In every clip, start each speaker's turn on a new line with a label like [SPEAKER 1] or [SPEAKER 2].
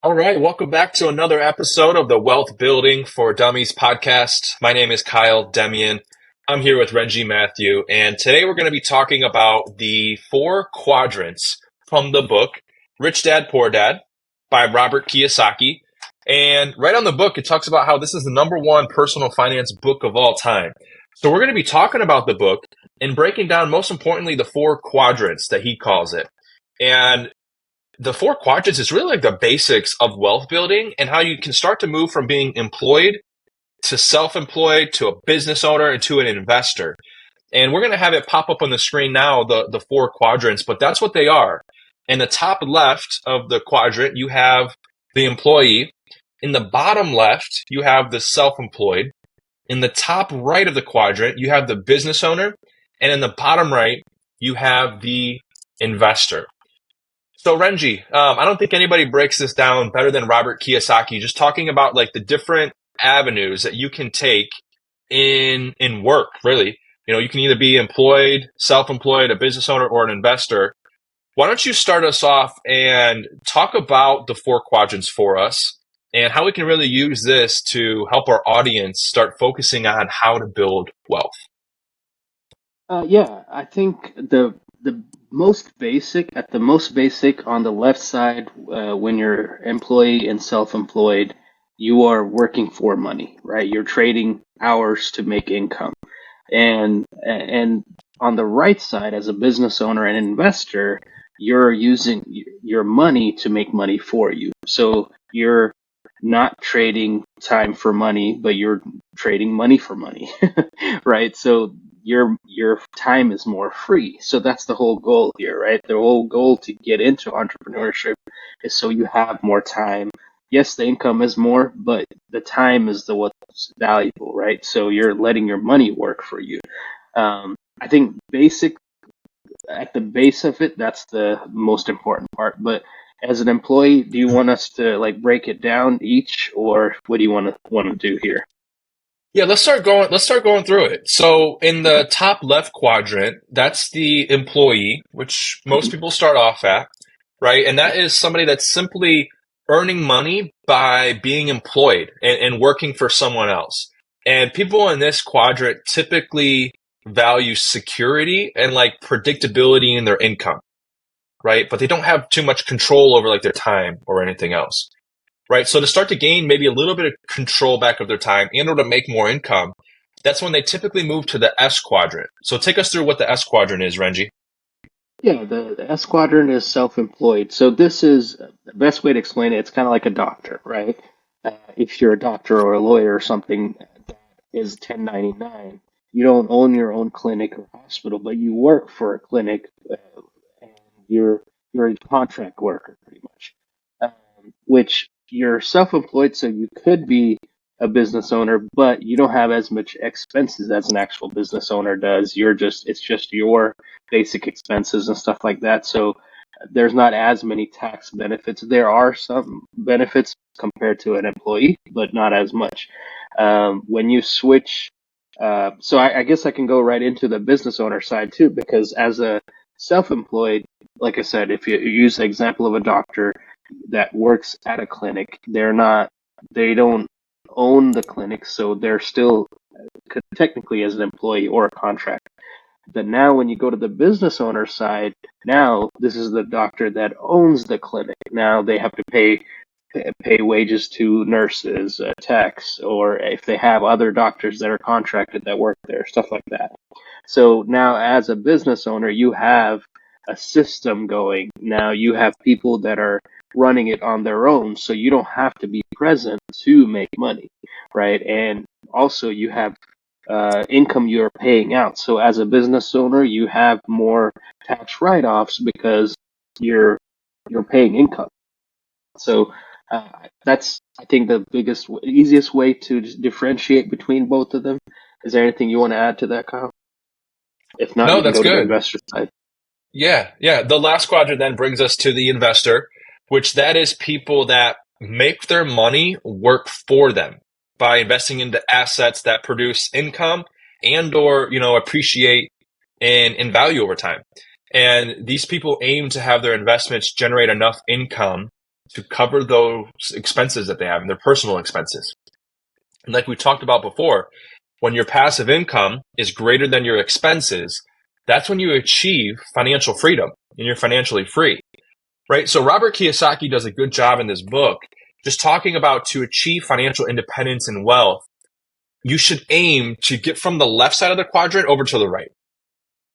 [SPEAKER 1] All right, welcome back to another episode of the Wealth Building for Dummies podcast. My name is Kyle Demian. I'm here with Renji Matthew, and today we're going to be talking about the four quadrants from the book Rich Dad Poor Dad by Robert Kiyosaki. And right on the book, it talks about how this is the number one personal finance book of all time. So we're going to be talking about the book and breaking down, most importantly, the four quadrants that he calls it. And the four quadrants is really like the basics of wealth building and how you can start to move from being employed to self-employed to a business owner and to an investor. And we're going to have it pop up on the screen now, the four quadrants, but that's what they are. In the top left of the quadrant, you have the employee. In the bottom left, you have the self-employed. In the top right of the quadrant, you have the business owner. And in the bottom right, you have the investor. So Renji, I don't think anybody breaks this down better than Robert Kiyosaki, just talking about like the different avenues that you can take in work, really. You know, you can either be employed, self-employed, a business owner, or an investor. Why don't you start us off and talk about the four quadrants for us and how we can really use this to help our audience start focusing on how to build wealth?
[SPEAKER 2] Yeah, I think the most basic on the left side, when you're employee and self-employed, you are working for money, right? You're trading hours to make income. And on the right side, as a business owner and investor, you're using your money to make money for you. So you're not trading time for money, but you're trading money for money, right? So your time is more free. So that's the whole goal here, right? The whole goal to get into entrepreneurship is so you have more time. Yes, the income is more, but the time is the what's valuable, right? So you're letting your money work for you. I think basic at the base of it, that's the most important part. But as an employee, do you want us to like break it down each, or what do you want to do here?
[SPEAKER 1] Yeah, let's start going through it. So in
[SPEAKER 2] Okay.
[SPEAKER 1] the top left quadrant, that's the employee, which most
[SPEAKER 2] Mhm.
[SPEAKER 1] people start off at, right? And
[SPEAKER 2] Yeah.
[SPEAKER 1] that is somebody that's simply earning money by being employed and working for someone else. And people in this quadrant typically value security and like predictability in their income, right? But they don't have too much control over like their time or anything else, right? So to start to gain maybe a little bit of control back of their time in order to make more income, that's when they typically move to the S quadrant. So take us through what the S quadrant is, Renji.
[SPEAKER 2] Yeah, the S quadrant is self-employed. So this is the best way to explain it. It's kind of like a doctor, right? If you're a doctor or a lawyer or something that is 1099, you don't own your own clinic or hospital, but you work for a clinic, and you're a contract worker pretty much. Which you're self-employed, so you could be a business owner, but you don't have as much expenses as an actual business owner does. It's just your basic expenses and stuff like that. So there's not as many tax benefits. There are some benefits compared to an employee, but not as much. When you switch, so I guess I can go right into the business owner side too, because as a self-employed, like I said, if you use the example of a doctor that works at a clinic, they don't own the clinic, so they're still technically as an employee or a contractor. But now when you go to the business owner side, now this is the doctor that owns the clinic. Now they have to pay wages to nurses, techs, or if they have other doctors that are contracted that work there, stuff like that. So now as a business owner, you have a system going. Now you have people that are running it on their own, so you don't have to be present to make money, right? And also you have income you're paying out. So as a business owner, you have more tax write-offs because you're you're paying income. So that's, I think, the easiest way to differentiate between both of them. Is there anything you want to add to that, Kyle? If not,
[SPEAKER 1] No,
[SPEAKER 2] you can
[SPEAKER 1] that's
[SPEAKER 2] go to the
[SPEAKER 1] good.
[SPEAKER 2] investor side.
[SPEAKER 1] Yeah, yeah. The last quadrant then brings us to the investor, which that is people that make their money work for them by investing into assets that produce income and or, appreciate in value over time. And these people aim to have their investments generate enough income to cover those expenses that they have and their personal expenses. And like we talked about before, when your passive income is greater than your expenses, that's when you achieve financial freedom and you're financially free, right? So Robert Kiyosaki does a good job in this book just talking about to achieve financial independence and wealth, you should aim to get from the left side of the quadrant over to the right,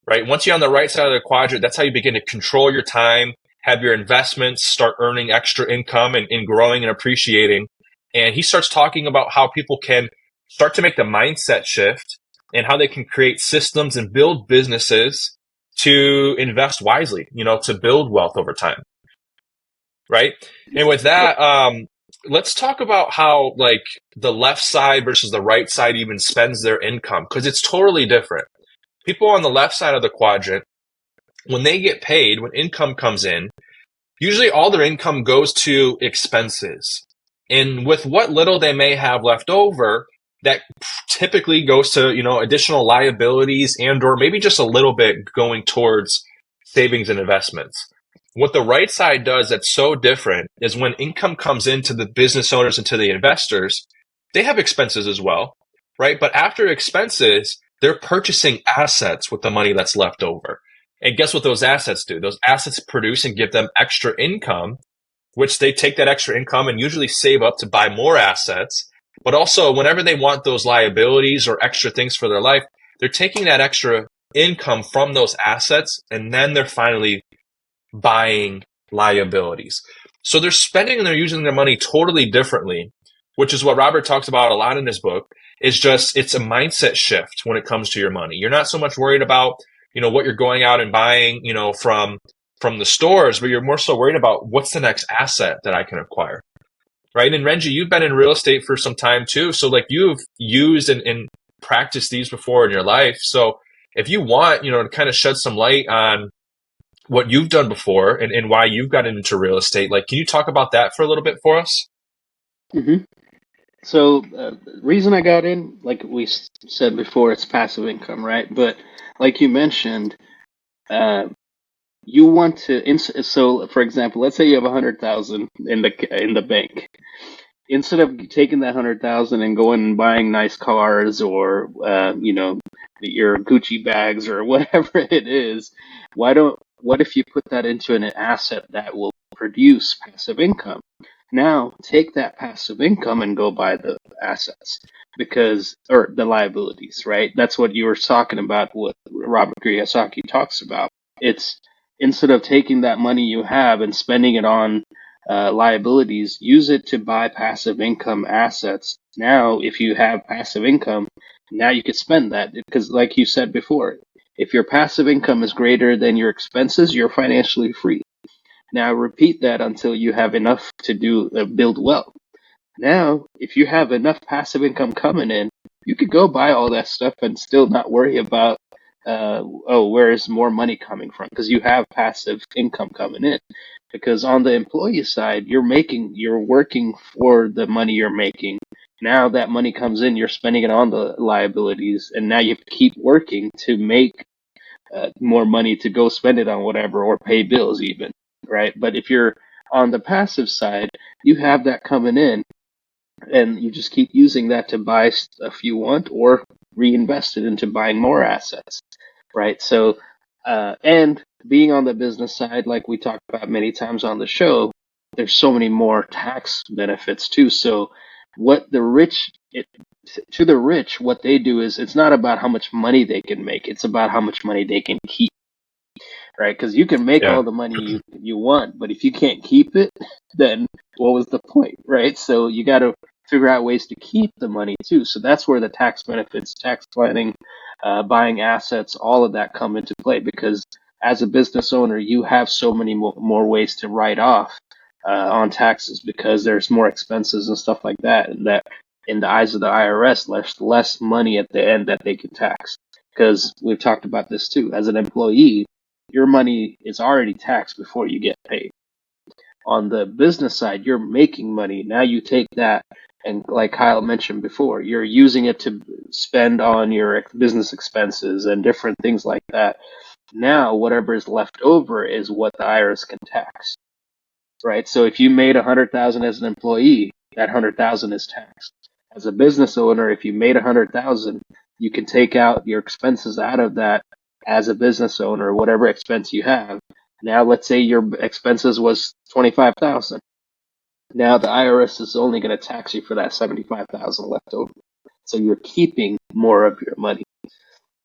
[SPEAKER 1] right? Once you're on the right side of the quadrant, that's how you begin to control your time, have your investments start earning extra income and growing and appreciating. And he starts talking about how people can start to make the mindset shift and how they can create systems and build businesses to invest wisely, to build wealth over time. Right. And with that, let's talk about how like the left side versus the right side even spends their income, because it's totally different. People on the left side of the quadrant, when they get paid, when income comes in, usually all their income goes to expenses. And with what little they may have left over, that typically goes to, additional liabilities and or maybe just a little bit going towards savings and investments. What the right side does that's so different is when income comes into the business owners and to the investors, they have expenses as well, right? But after expenses, they're purchasing assets with the money that's left over. And guess what those assets do? Those assets produce and give them extra income, which they take that extra income and usually save up to buy more assets. But also, whenever they want those liabilities or extra things for their life, they're taking that extra income from those assets and then they're finally buying liabilities. So they're spending and they're using their money totally differently, which is what Robert talks about a lot in his book. It's a mindset shift when it comes to your money. You're not so much worried about, what you're going out and buying, from the stores, but you're more so worried about what's the next asset that I can acquire. Right. And Renji, you've been in real estate for some time too. So like you've used and practiced these before in your life. So if you want, to kind of shed some light on what you've done before and why you've gotten into real estate, like, can you talk about that for a little bit for us?
[SPEAKER 2] Mm-hmm. So the reason I got in, like we said before, it's passive income, right? But like you mentioned, uh, you want to. So, for example, let's say you have 100,000 in the bank. Instead of taking that 100,000 and going and buying nice cars or your Gucci bags or whatever it is, what if you put that into an asset that will produce passive income? Now take that passive income and go buy the assets or the liabilities, right? That's what you were talking about, what Robert Kiyosaki talks about. It's instead of taking that money you have and spending it on liabilities, use it to buy passive income assets. Now, if you have passive income, now you could spend that because, like you said before, if your passive income is greater than your expenses, you're financially free. Now, repeat that until you have enough to build wealth. Now, if you have enough passive income coming in, you could go buy all that stuff and still not worry about, where is more money coming from? Because you have passive income coming in. Because on the employee side, you're working for the money you're making. Now that money comes in, you're spending it on the liabilities, and now you have to keep working to make more money to go spend it on whatever or pay bills even, right? But if you're on the passive side, you have that coming in and you just keep using that to buy stuff you want or reinvest it into buying more assets, right? So, and being on the business side, like we talked about many times on the show, there's so many more tax benefits too. So, what the rich, to the rich, what they do is it's not about how much money they can make, it's about how much money they can keep, right? Because you can make
[SPEAKER 1] Yeah.
[SPEAKER 2] all the money you want, but if you can't keep it, then what was the point, right? So you got to figure out ways to keep the money too. So that's where the tax benefits, tax planning, buying assets, all of that come into play because as a business owner, you have so many more ways to write off on taxes because there's more expenses and stuff like that. And that in the eyes of the IRS, there's less money at the end that they can tax. Because we've talked about this too. As an employee, your money is already taxed before you get paid. On the business side, you're making money. Now you take that and like Kyle mentioned before, you're using it to spend on your business expenses and different things like that. Now, whatever is left over is what the IRS can tax. right? So if you made 100,000 as an employee, that 100,000 is taxed. As a business owner, if you made 100,000, you can take out your expenses out of that as a business owner, whatever expense you have. Now, let's say your expenses was 25,000. Now the IRS is only going to tax you for that 75,000 left over. So you're keeping more of your money.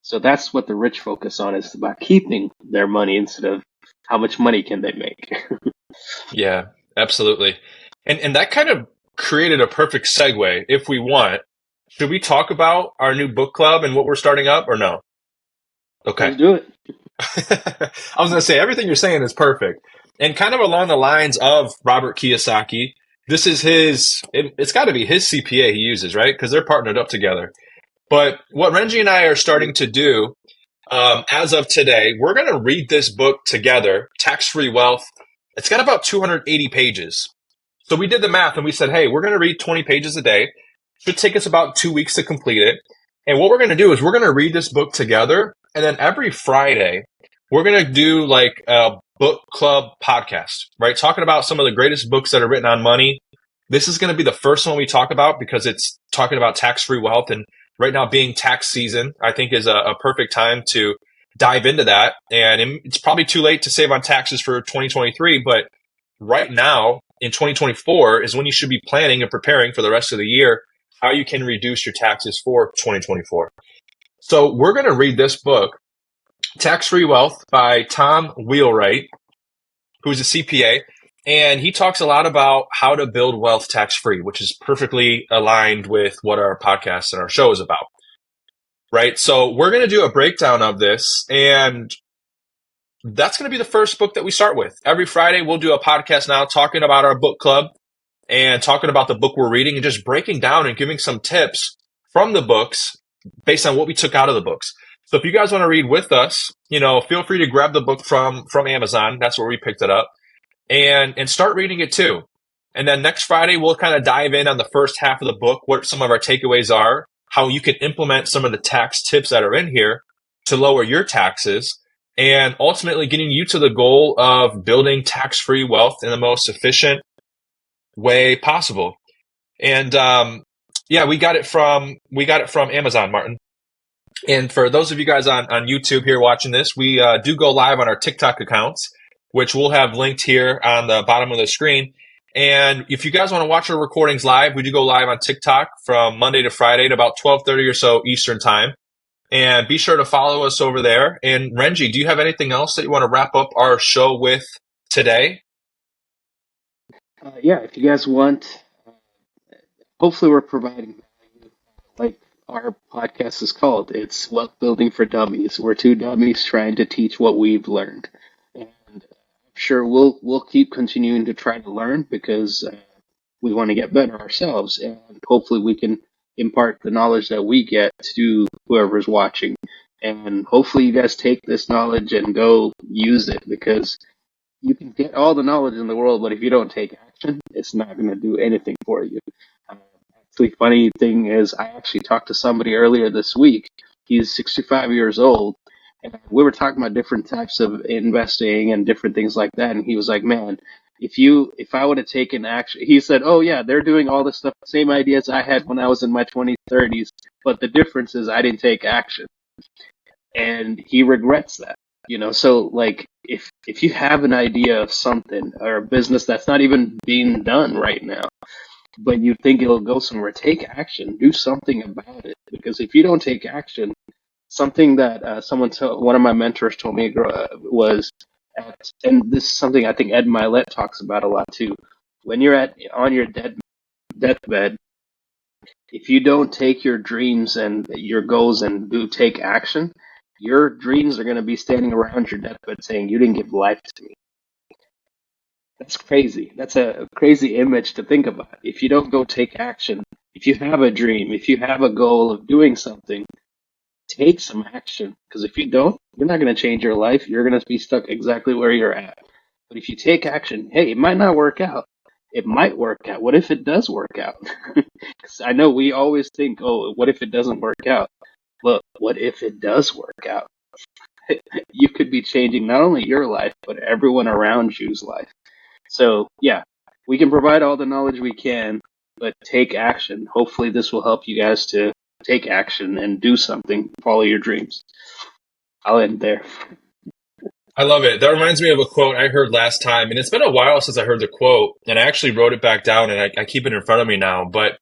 [SPEAKER 2] So that's what the rich focus on, is about keeping their money instead of how much money can they make.
[SPEAKER 1] Yeah, absolutely. And that kind of created a perfect segue. If we want, should we talk about our new book club and what we're starting up or no? Okay.
[SPEAKER 2] Let's do it.
[SPEAKER 1] I was going to say everything you're saying is perfect. And kind of along the lines of Robert Kiyosaki, this is it's got to be his CPA he uses, right? Because they're partnered up together. But what Renji and I are starting to do as of today, we're going to read this book together, Tax Free Wealth. It's got about 280 pages. So we did the math and we said, hey, we're going to read 20 pages a day. Should take us about 2 weeks to complete it. And what we're going to do is we're going to read this book together. And then every Friday, we're going to do like a book club podcast, right? Talking about some of the greatest books that are written on money. This is going to be the first one we talk about because it's talking about tax-free wealth. And right now being tax season, I think is a perfect time to dive into that. And it's probably too late to save on taxes for 2023, but right now in 2024 is when you should be planning and preparing for the rest of the year, how you can reduce your taxes for 2024. So we're going to read this book, Tax Free Wealth by Tom Wheelwright, who's a CPA. And he talks a lot about how to build wealth tax free, which is perfectly aligned with what our podcast and our show is about. Right. So we're going to do a breakdown of this, and that's going to be the first book that we start with. Every Friday, we'll do a podcast now talking about our book club and talking about the book we're reading and just breaking down and giving some tips from the books based on what we took out of the books. So if you guys want to read with us, feel free to grab the book from Amazon. That's where we picked it up, and start reading it too. And then next Friday, we'll kind of dive in on the first half of the book, what some of our takeaways are, how you can implement some of the tax tips that are in here to lower your taxes, and ultimately getting you to the goal of building tax-free wealth in the most efficient way possible. And we got it from Amazon, Martin. And for those of you guys on YouTube here watching this, we do go live on our TikTok accounts, which we'll have linked here on the bottom of the screen. And if you guys want to watch our recordings live, we do go live on TikTok from Monday to Friday at about 12:30 or so Eastern time. And be sure to follow us over there. And Renji, do you have anything else that you want to wrap up our show with today?
[SPEAKER 2] Yeah, if you guys want, hopefully we're providing value. Like our podcast is called, it's Wealth Building for Dummies. We're two dummies trying to teach what we've learned, and I'm sure we'll keep continuing to try to learn because we want to get better ourselves, and hopefully we can impart the knowledge that we get to whoever's watching. And hopefully you guys take this knowledge and go use it, because you can get all the knowledge in the world, but if you don't take action, it's not going to do anything for you. Actually, funny thing is, I actually talked to somebody earlier this week. He's 65 years old, and we were talking about different types of investing and different things like that. And he was like, "Man, if I would have taken action," he said, "Oh yeah, they're doing all this stuff, same ideas I had when I was in my 20s, 30s, but the difference is I didn't take action." And he regrets that. So like if you have an idea of something or a business that's not even being done right now, but you think it'll go somewhere, take action, do something about it. Because if you don't take action, something that one of my mentors told me was, and this is something I think Ed Milet talks about a lot too. When you're on your deathbed, if you don't take your dreams and your goals and do take action, your dreams are going to be standing around your deathbed saying, "You didn't give life to me." That's crazy. That's a crazy image to think about. If you don't go take action, if you have a dream, if you have a goal of doing something, take some action. Because if you don't, you're not going to change your life. You're going to be stuck exactly where you're at. But if you take action, hey, it might not work out. It might work out. What if it does work out? Because I know we always think, oh, what if it doesn't work out? But what if it does work out? You could be changing not only your life, but everyone around you's life. So yeah, we can provide all the knowledge we can, but take action. Hopefully this will help you guys to take action and do something, follow your dreams. I'll end there.
[SPEAKER 1] I love it. That reminds me of a quote I heard last time, and it's been a while since I heard the quote, and I actually wrote it back down, and I keep it in front of me now. But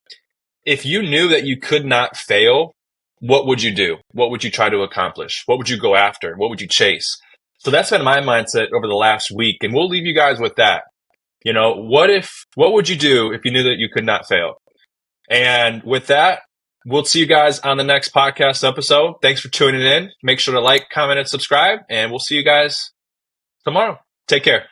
[SPEAKER 1] if you knew that you could not fail, what would you do? What would you try to accomplish? What would you go after? What would you chase? So that's been my mindset over the last week, and we'll leave you guys with that. What would you do if you knew that you could not fail? And with that, we'll see you guys on the next podcast episode. Thanks for tuning in. Make sure to like, comment, and subscribe, and we'll see you guys tomorrow. Take care.